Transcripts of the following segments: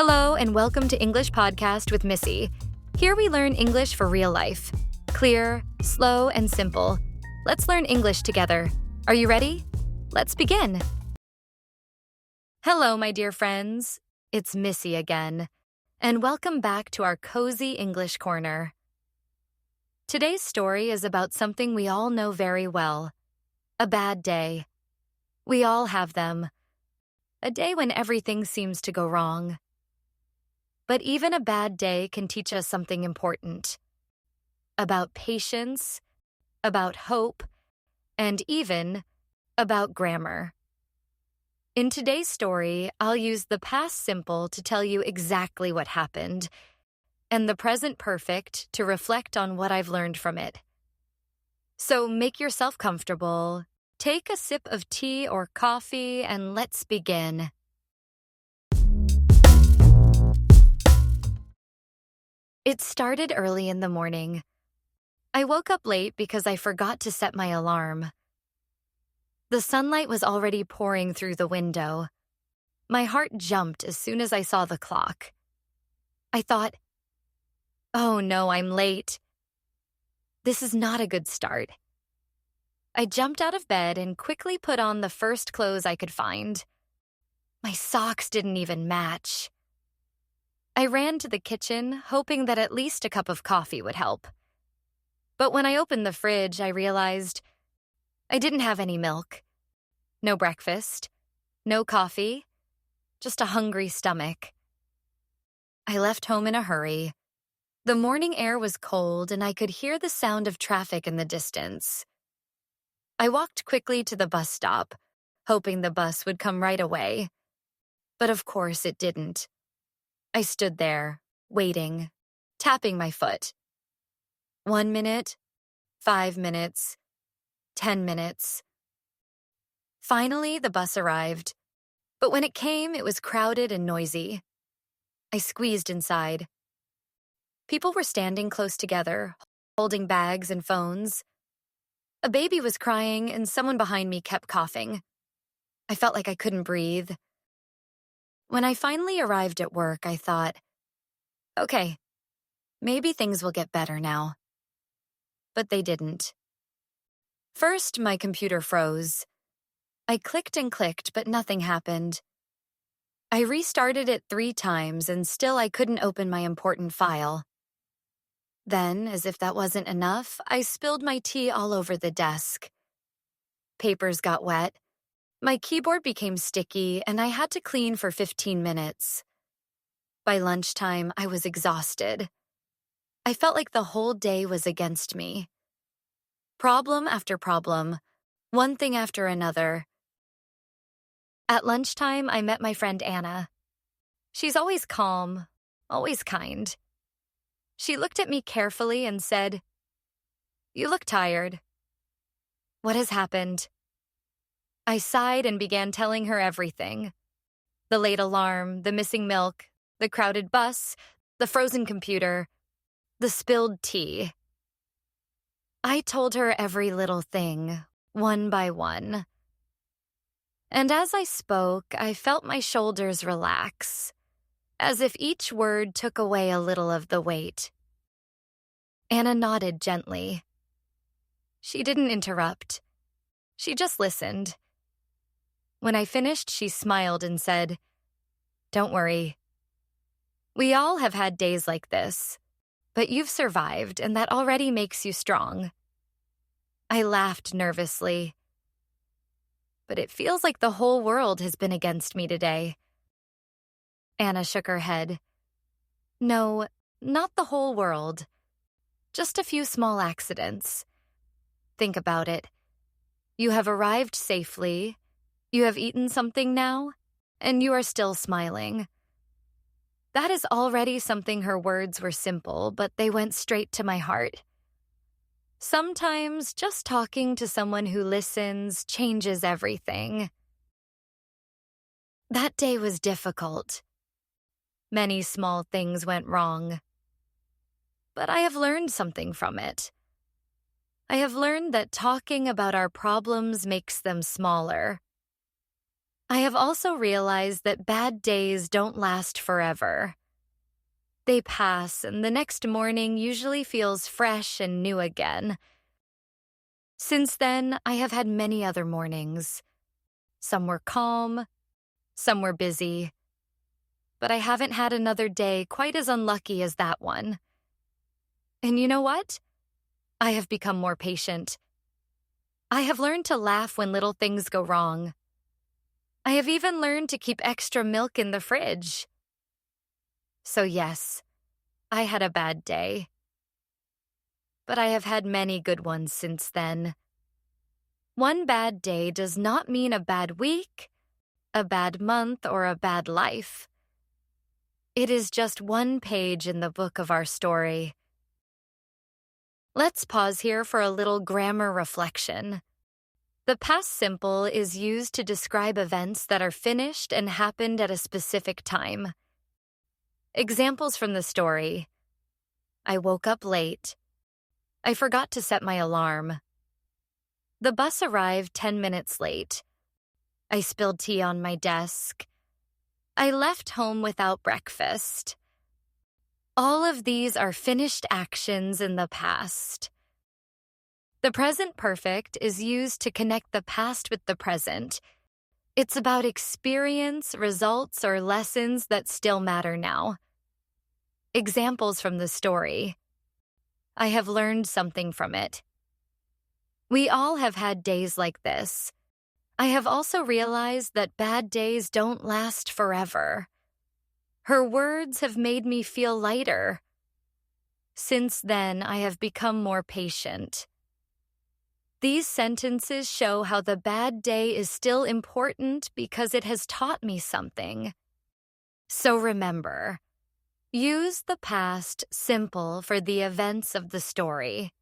Hello, and welcome to English Podcast with Missy. Here we learn English for real life. Clear, slow, and simple. Let's learn English together. Are you ready? Let's begin. Hello, my dear friends. It's Missy again, and welcome back to our cozy English corner. Today's story is about something we all know very well: a bad day. We all have them. A day when everything seems to go wrong. But even a bad day can teach us something important. About patience, about hope, and even about grammar. In today's story, I'll use the past simple to tell you exactly what happened, and the present perfect to reflect on what I've learned from it. So make yourself comfortable, take a sip of tea or coffee, and let's begin. It started early in the morning. I woke up late because I forgot to set my alarm. The sunlight was already pouring through the window. My heart jumped as soon as I saw the clock. I thought, oh no, I'm late. This is not a good start. I jumped out of bed and quickly put on the first clothes I could find. My socks didn't even match. I ran to the kitchen, hoping that at least a cup of coffee would help. But when I opened the fridge, I realized I didn't have any milk. No breakfast, no coffee, just a hungry stomach. I left home in a hurry. The morning air was cold, and I could hear the sound of traffic in the distance. I walked quickly to the bus stop, hoping the bus would come right away. But of course it didn't. I stood there, waiting, tapping my foot. 1 minute, 5 minutes, 10 minutes. Finally, the bus arrived. But when it came, it was crowded and noisy. I squeezed inside. People were standing close together, holding bags and phones. A baby was crying, and someone behind me kept coughing. I felt like I couldn't breathe. When I finally arrived at work, I thought, okay, maybe things will get better now. But they didn't. First, my computer froze. I clicked and clicked, but nothing happened. I restarted it 3 times, and still I couldn't open my important file. Then, as if that wasn't enough, I spilled my tea all over the desk. Papers got wet. My keyboard became sticky, and I had to clean for 15 minutes. By lunchtime, I was exhausted. I felt like the whole day was against me. Problem after problem, one thing after another. At lunchtime, I met my friend Anna. She's always calm, always kind. She looked at me carefully and said, "You look tired. What has happened?" I sighed and began telling her everything. The late alarm, the missing milk, the crowded bus, the frozen computer, the spilled tea. I told her every little thing, one by one. And as I spoke, I felt my shoulders relax, as if each word took away a little of the weight. Anna nodded gently. She didn't interrupt. She just listened. When I finished, she smiled and said, "Don't worry. We all have had days like this, but you've survived, and that already makes you strong." I laughed nervously. But it feels like the whole world has been against me today. Anna shook her head. No, not the whole world. Just a few small accidents. Think about it. You have arrived safely. You have eaten something now, and you are still smiling. That is already something. Her words were simple, but they went straight to my heart. Sometimes just talking to someone who listens changes everything. That day was difficult. Many small things went wrong. But I have learned something from it. I have learned that talking about our problems makes them smaller. I have also realized that bad days don't last forever. They pass, and the next morning usually feels fresh and new again. Since then, I have had many other mornings. Some were calm, some were busy. But I haven't had another day quite as unlucky as that one. And you know what? I have become more patient. I have learned to laugh when little things go wrong. I have even learned to keep extra milk in the fridge. So yes, I had a bad day. But I have had many good ones since then. One bad day does not mean a bad week, a bad month, or a bad life. It is just one page in the book of our story. Let's pause here for a little grammar reflection. The past simple is used to describe events that are finished and happened at a specific time. Examples from the story: I woke up late. I forgot to set my alarm. The bus arrived 10 minutes late. I spilled tea on my desk. I left home without breakfast. All of these are finished actions in the past. The present perfect is used to connect the past with the present. It's about experience, results, or lessons that still matter now. Examples from the story: I have learned something from it. We all have had days like this. I have also realized that bad days don't last forever. Her words have made me feel lighter. Since then, I have become more patient. These sentences show how the bad day is still important because it has taught me something. So remember, use the past simple for the events of the story.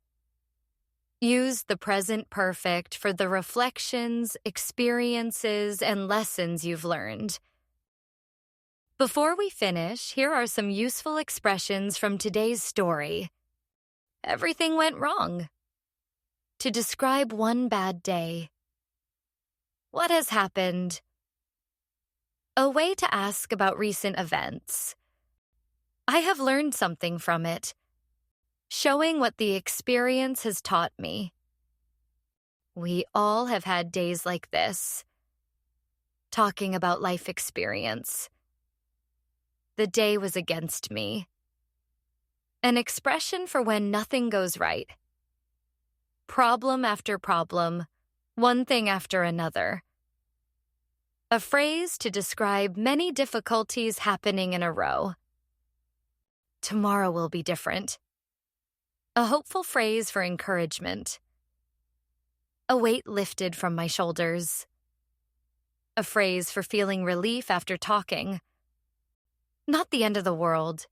Use the present perfect for the reflections, experiences, and lessons you've learned. Before we finish, here are some useful expressions from today's story. Everything went wrong. To describe one bad day. What has happened? A way to ask about recent events. I have learned something from it. Showing what the experience has taught me. We all have had days like this. Talking about life experience. The day was against me. An expression for when nothing goes right. Problem after problem, one thing after another. A phrase to describe many difficulties happening in a row. Tomorrow will be different. A hopeful phrase for encouragement. A weight lifted from my shoulders. A phrase for feeling relief after talking. Not the end of the world.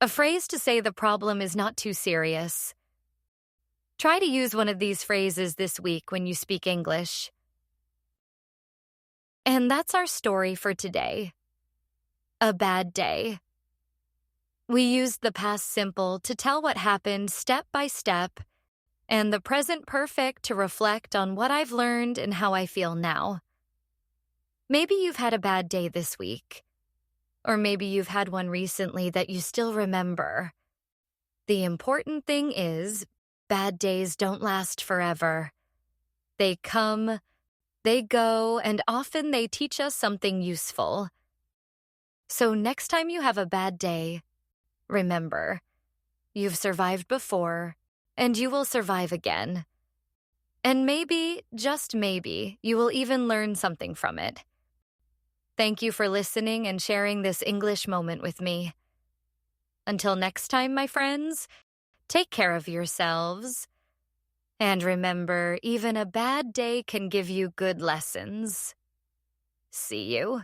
A phrase to say the problem is not too serious. Try to use one of these phrases this week when you speak English. And that's our story for today. A bad day. We used the past simple to tell what happened step by step, and the present perfect to reflect on what I've learned and how I feel now. Maybe you've had a bad day this week. Or maybe you've had one recently that you still remember. The important thing is, bad days don't last forever. They come, they go, and often they teach us something useful. So next time you have a bad day, remember, you've survived before, and you will survive again. And maybe, just maybe, you will even learn something from it. Thank you for listening and sharing this English moment with me. Until next time, my friends, take care of yourselves. And remember, even a bad day can give you good lessons. See you.